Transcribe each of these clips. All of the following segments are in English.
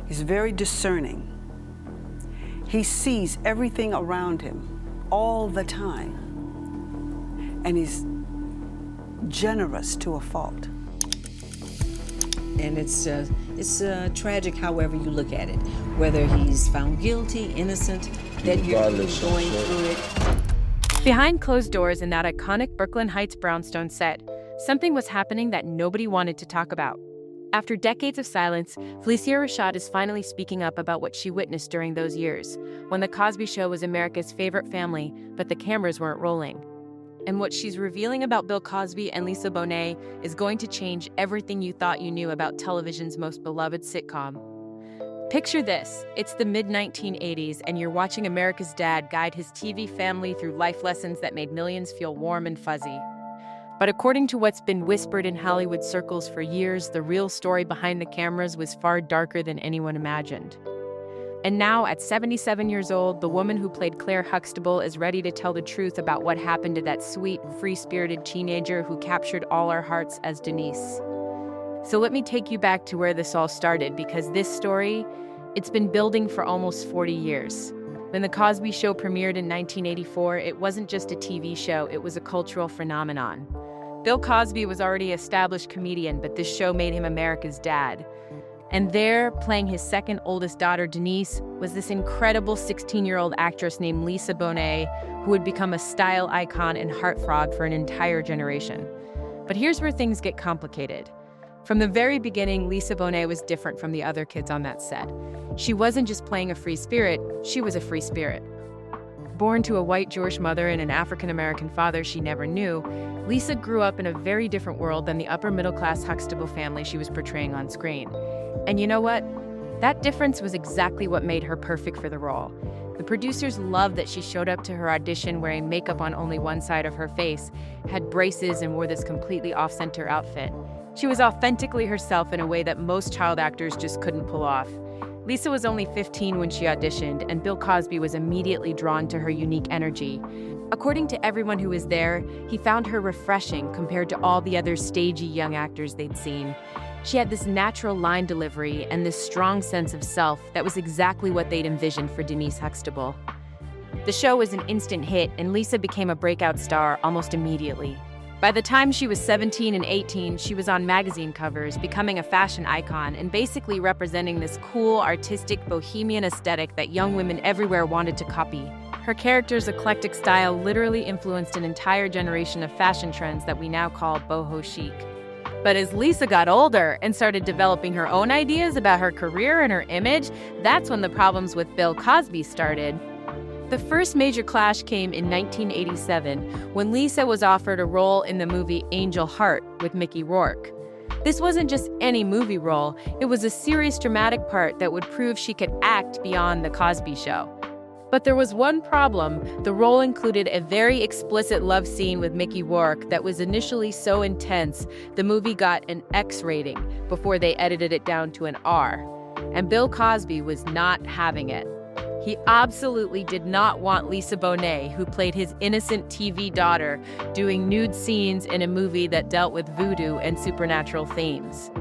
He's very discerning. He sees everything around him all the time. And he's generous to a fault. And it's tragic however you look at it. Whether he's found guilty, innocent, that you're going through it. Behind closed doors in that iconic Brooklyn Heights brownstone set, something was happening that nobody wanted to talk about. After decades of silence, Phylicia Rashad is finally speaking up about what she witnessed during those years, when The Cosby Show was America's favorite family, but the cameras weren't rolling. And what she's revealing about Bill Cosby and Lisa Bonet is going to change everything you thought you knew about television's most beloved sitcom. Picture this. It's the mid-1980s, and you're watching America's dad guide his TV family through life lessons that made millions feel warm and fuzzy. But according to what's been whispered in Hollywood circles for years, the real story behind the cameras was far darker than anyone imagined. And now, at 77 years old, the woman who played Claire Huxtable is ready to tell the truth about what happened to that sweet, free-spirited teenager who captured all our hearts as Denise. So let me take you back to where this all started, because this story, it's been building for almost 40 years. When The Cosby Show premiered in 1984, it wasn't just a TV show, it was a cultural phenomenon. Bill Cosby was already an established comedian, but this show made him America's dad. And there, playing his second oldest daughter, Denise, was this incredible 16-year-old actress named Lisa Bonet, who would become a style icon and heartthrob for an entire generation. But here's where things get complicated. From the very beginning, Lisa Bonet was different from the other kids on that set. She wasn't just playing a free spirit, she was a free spirit. Born to a white Jewish mother and an African-American father she never knew, Lisa grew up in a very different world than the upper-middle-class Huxtable family she was portraying on screen. And you know what? That difference was exactly what made her perfect for the role. The producers loved that she showed up to her audition wearing makeup on only one side of her face, had braces, and wore this completely off-center outfit. She was authentically herself in a way that most child actors just couldn't pull off. Lisa was only 15 when she auditioned, and Bill Cosby was immediately drawn to her unique energy. According to everyone who was there, he found her refreshing compared to all the other stagey young actors they'd seen. She had this natural line delivery and this strong sense of self that was exactly what they'd envisioned for Denise Huxtable. The show was an instant hit, and Lisa became a breakout star almost immediately. By the time she was 17 and 18, she was on magazine covers, becoming a fashion icon, and basically representing this cool, artistic, bohemian aesthetic that young women everywhere wanted to copy. Her character's eclectic style literally influenced an entire generation of fashion trends that we now call boho chic. But as Lisa got older and started developing her own ideas about her career and her image, that's when the problems with Bill Cosby started. The first major clash came in 1987 when Lisa was offered a role in the movie Angel Heart with Mickey Rourke. This wasn't just any movie role, it was a serious dramatic part that would prove she could act beyond The Cosby Show. But there was one problem. The role included a very explicit love scene with Mickey Rourke that was initially so intense, the movie got an X rating before they edited it down to an R. And Bill Cosby was not having it. He absolutely did not want Lisa Bonet, who played his innocent TV daughter, doing nude scenes in a movie that dealt with voodoo and supernatural themes.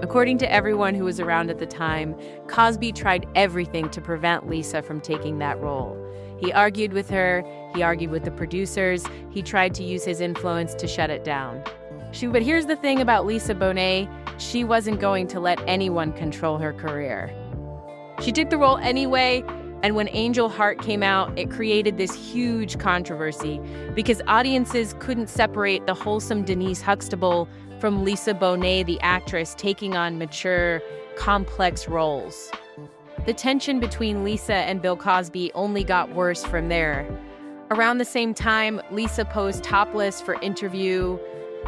According to everyone who was around at the time, Cosby tried everything to prevent Lisa from taking that role. He argued with her, he argued with the producers, he tried to use his influence to shut it down. But here's the thing about Lisa Bonet, she wasn't going to let anyone control her career. She took the role anyway, and when Angel Heart came out, it created this huge controversy because audiences couldn't separate the wholesome Denise Huxtable from Lisa Bonet, the actress, taking on mature, complex roles. The tension between Lisa and Bill Cosby only got worse from there. Around the same time, Lisa posed topless for Interview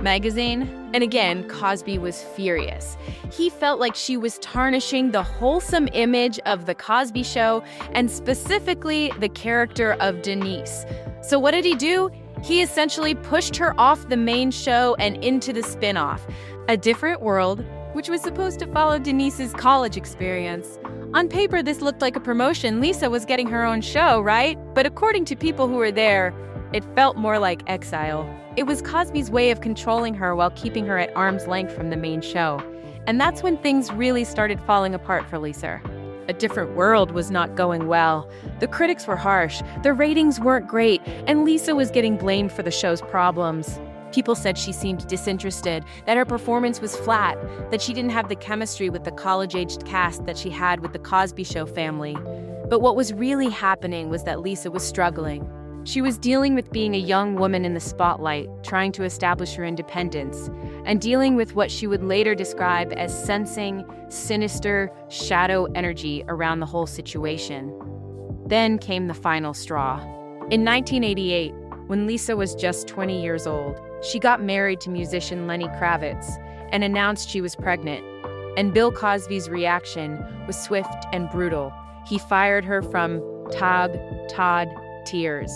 magazine, and again, Cosby was furious. He felt like she was tarnishing the wholesome image of The Cosby Show, and specifically the character of Denise. So what did he do? He essentially pushed her off the main show and into the spin-off, A Different World, which was supposed to follow Denise's college experience. On paper, this looked like a promotion. Lisa was getting her own show, right? But according to people who were there, it felt more like exile. It was Cosby's way of controlling her while keeping her at arm's length from the main show. And that's when things really started falling apart for Lisa. A Different World was not going well. The critics were harsh, the ratings weren't great, and Lisa was getting blamed for the show's problems. People said she seemed disinterested, that her performance was flat, that she didn't have the chemistry with the college-aged cast that she had with the Cosby Show family. But what was really happening was that Lisa was struggling. She was dealing with being a young woman in the spotlight, trying to establish her independence, and dealing with what she would later describe as sensing, sinister, shadow energy around the whole situation. Then came the final straw. In 1988, when Lisa was just 20 years old, she got married to musician Lenny Kravitz and announced she was pregnant. And Bill Cosby's reaction was swift and brutal. He fired her from Todd, Tears.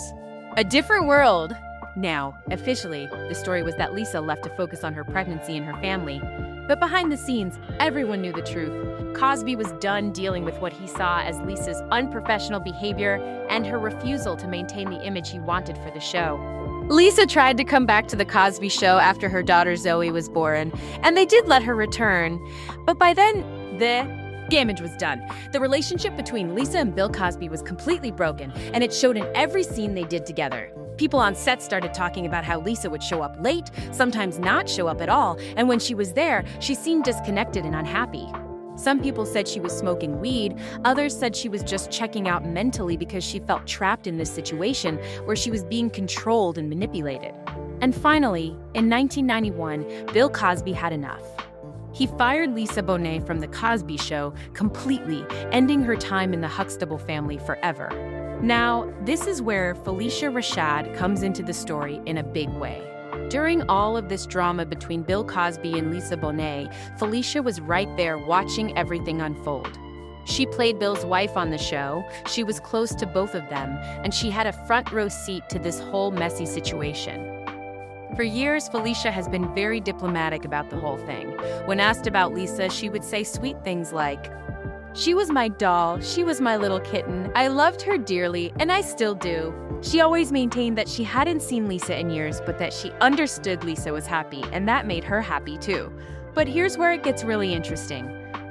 A Different World. Now, officially, the story was that Lisa left to focus on her pregnancy and her family. But behind the scenes, everyone knew the truth. Cosby was done dealing with what he saw as Lisa's unprofessional behavior and her refusal to maintain the image he wanted for the show. Lisa tried to come back to the Cosby Show after her daughter Zoe was born, and they did let her return. But by then, the damage was done. The relationship between Lisa and Bill Cosby was completely broken, and it showed in every scene they did together. People on set started talking about how Lisa would show up late, sometimes not show up at all, and when she was there, she seemed disconnected and unhappy. Some people said she was smoking weed, others said she was just checking out mentally because she felt trapped in this situation where she was being controlled and manipulated. And finally, in 1991, Bill Cosby had enough. He fired Lisa Bonet from The Cosby Show completely, ending her time in the Huxtable family forever. Now, this is where Phylicia Rashad comes into the story in a big way. During all of this drama between Bill Cosby and Lisa Bonet, Phylicia was right there watching everything unfold. She played Bill's wife on the show, she was close to both of them, and she had a front row seat to this whole messy situation. For years, Phylicia has been very diplomatic about the whole thing. When asked about Lisa, she would say sweet things like, "She was my doll, she was my little kitten, I loved her dearly, and I still do." She always maintained that she hadn't seen Lisa in years, but that she understood Lisa was happy, and that made her happy too. But here's where it gets really interesting.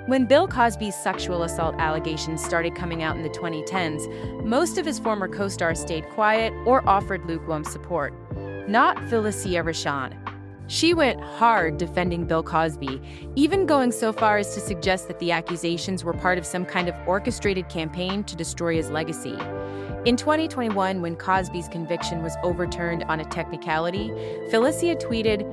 When Bill Cosby's sexual assault allegations started coming out in the 2010s, most of his former co-stars stayed quiet or offered lukewarm support. Not Phylicia Rashad. She went hard defending Bill Cosby, even going so far as to suggest that the accusations were part of some kind of orchestrated campaign to destroy his legacy. In 2021, when Cosby's conviction was overturned on a technicality, Phylicia tweeted,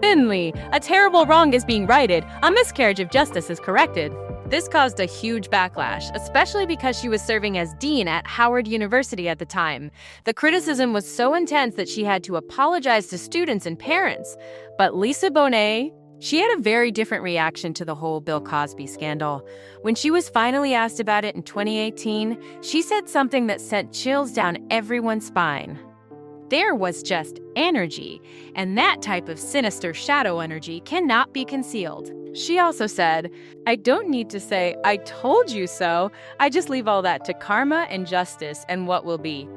"Finley, a terrible wrong is being righted. A miscarriage of justice is corrected." This caused a huge backlash, especially because she was serving as dean at Howard University at the time. The criticism was so intense that she had to apologize to students and parents. But Lisa Bonet, she had a very different reaction to the whole Bill Cosby scandal. When she was finally asked about it in 2018, she said something that sent chills down everyone's spine. There was just energy, and that type of sinister shadow energy cannot be concealed. She also said, "I don't need to say, 'I told you so.' I just leave all that to karma and justice and what will be."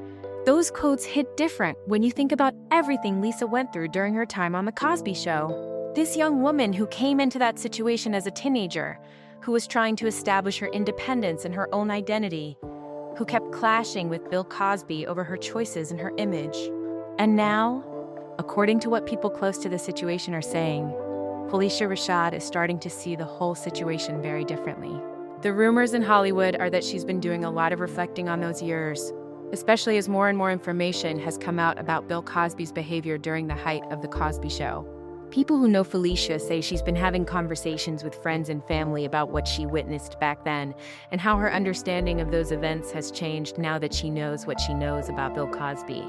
Those quotes hit different when you think about everything Lisa went through during her time on The Cosby Show. This young woman who came into that situation as a teenager, who was trying to establish her independence and her own identity, who kept clashing with Bill Cosby over her choices and her image. And now, according to what people close to the situation are saying, Phylicia Rashad is starting to see the whole situation very differently. The rumors in Hollywood are that she's been doing a lot of reflecting on those years, especially as more and more information has come out about Bill Cosby's behavior during the height of The Cosby Show. People who know Phylicia say she's been having conversations with friends and family about what she witnessed back then and how her understanding of those events has changed now that she knows what she knows about Bill Cosby.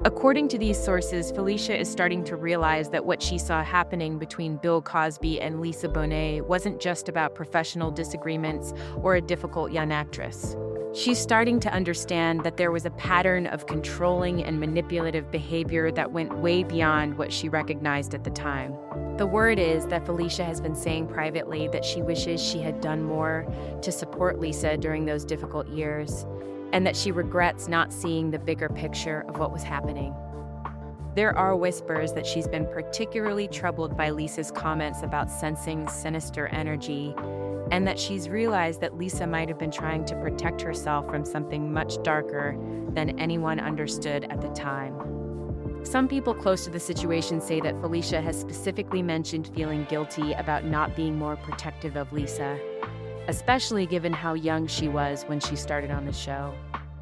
According to these sources, Phylicia is starting to realize that what she saw happening between Bill Cosby and Lisa Bonet wasn't just about professional disagreements or a difficult young actress. She's starting to understand that there was a pattern of controlling and manipulative behavior that went way beyond what she recognized at the time. The word is that Phylicia has been saying privately that she wishes she had done more to support Lisa during those difficult years, and that she regrets not seeing the bigger picture of what was happening. There are whispers that she's been particularly troubled by Lisa's comments about sensing sinister energy, and that she's realized that Lisa might have been trying to protect herself from something much darker than anyone understood at the time. Some people close to the situation say that Phylicia has specifically mentioned feeling guilty about not being more protective of Lisa, especially given how young she was when she started on the show.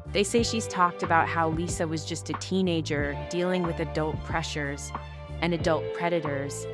They say she's talked about how Lisa was just a teenager dealing with adult pressures and adult predators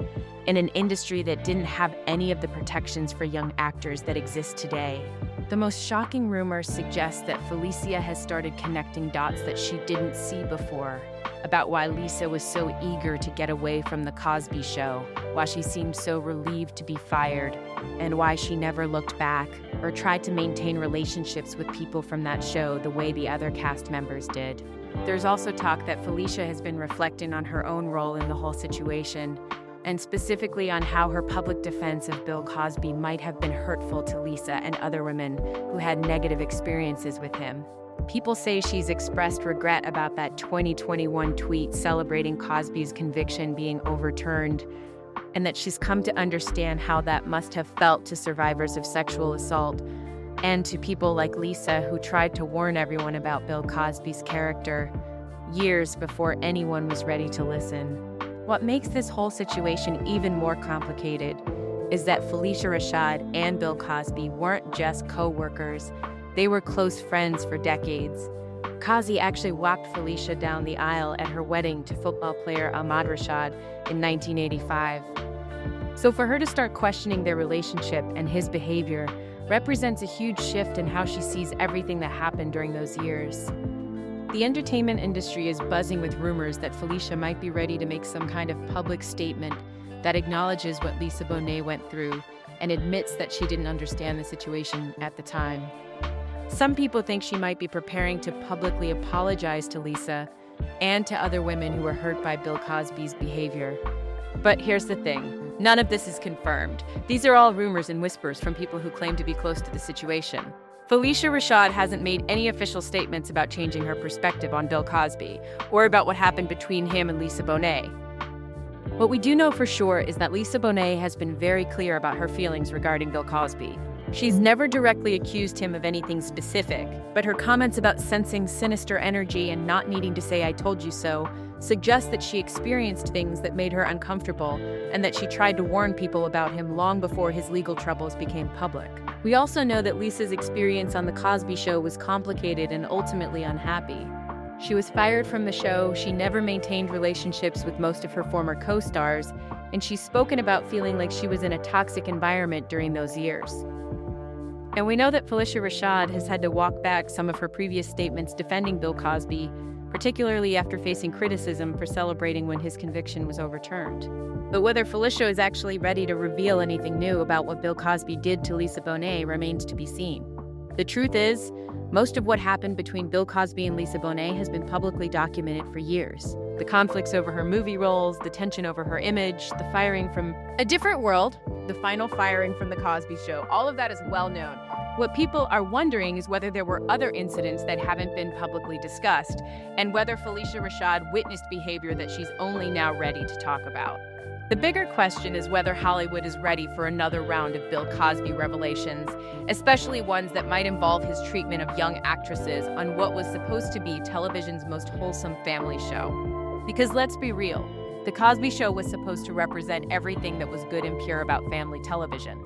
in an industry that didn't have any of the protections for young actors that exist today. The most shocking rumors suggest that Phylicia has started connecting dots that she didn't see before about why Lisa was so eager to get away from the Cosby Show, why she seemed so relieved to be fired, and why she never looked back or tried to maintain relationships with people from that show the way the other cast members did. There's also talk that Phylicia has been reflecting on her own role in the whole situation, and specifically on how her public defense of Bill Cosby might have been hurtful to Lisa and other women who had negative experiences with him. People say she's expressed regret about that 2021 tweet celebrating Cosby's conviction being overturned, and that she's come to understand how that must have felt to survivors of sexual assault and to people like Lisa who tried to warn everyone about Bill Cosby's character years before anyone was ready to listen. What makes this whole situation even more complicated is that Phylicia Rashad and Bill Cosby weren't just co-workers, they were close friends for decades. Cosby actually walked Phylicia down the aisle at her wedding to football player Ahmad Rashad in 1985. So for her to start questioning their relationship and his behavior represents a huge shift in how she sees everything that happened during those years. The entertainment industry is buzzing with rumors that Phylicia might be ready to make some kind of public statement that acknowledges what Lisa Bonet went through and admits that she didn't understand the situation at the time. Some people think she might be preparing to publicly apologize to Lisa and to other women who were hurt by Bill Cosby's behavior. But here's the thing, none of this is confirmed. These are all rumors and whispers from people who claim to be close to the situation. Phylicia Rashad hasn't made any official statements about changing her perspective on Bill Cosby or about what happened between him and Lisa Bonet. What we do know for sure is that Lisa Bonet has been very clear about her feelings regarding Bill Cosby. She's never directly accused him of anything specific, but her comments about sensing sinister energy and not needing to say "I told you so" suggest that she experienced things that made her uncomfortable and that she tried to warn people about him long before his legal troubles became public. We also know that Lisa's experience on The Cosby Show was complicated and ultimately unhappy. She was fired from the show, she never maintained relationships with most of her former co-stars, and she's spoken about feeling like she was in a toxic environment during those years. And we know that Phylicia Rashad has had to walk back some of her previous statements defending Bill Cosby, particularly after facing criticism for celebrating when his conviction was overturned. But whether Phylicia is actually ready to reveal anything new about what Bill Cosby did to Lisa Bonet remains to be seen. The truth is, most of what happened between Bill Cosby and Lisa Bonet has been publicly documented for years. The conflicts over her movie roles, the tension over her image, the firing from A Different World, the final firing from The Cosby Show, all of that is well known. What people are wondering is whether there were other incidents that haven't been publicly discussed, and whether Phylicia Rashad witnessed behavior that she's only now ready to talk about. The bigger question is whether Hollywood is ready for another round of Bill Cosby revelations, especially ones that might involve his treatment of young actresses on what was supposed to be television's most wholesome family show. Because let's be real, The Cosby Show was supposed to represent everything that was good and pure about family television.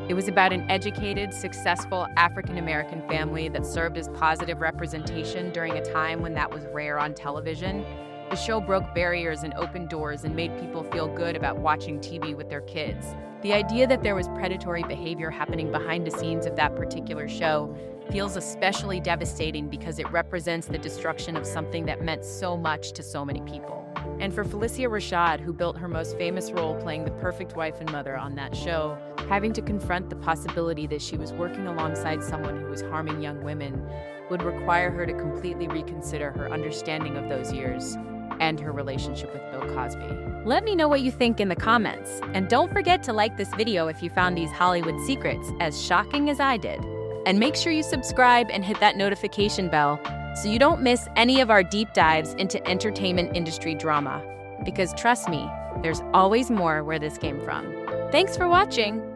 It was about an educated, successful African-American family that served as positive representation during a time when that was rare on television. The show broke barriers and opened doors and made people feel good about watching TV with their kids. The idea that there was predatory behavior happening behind the scenes of that particular show feels especially devastating because it represents the destruction of something that meant so much to so many people. And for Phylicia Rashad, who built her most famous role playing the perfect wife and mother on that show, having to confront the possibility that she was working alongside someone who was harming young women would require her to completely reconsider her understanding of those years and her relationship with Bill Cosby. Let me know what you think in the comments, and don't forget to like this video if you found these Hollywood secrets as shocking as I did. And make sure you subscribe and hit that notification bell so you don't miss any of our deep dives into entertainment industry drama. because trust me, there's always more where this came from. Thanks for watching!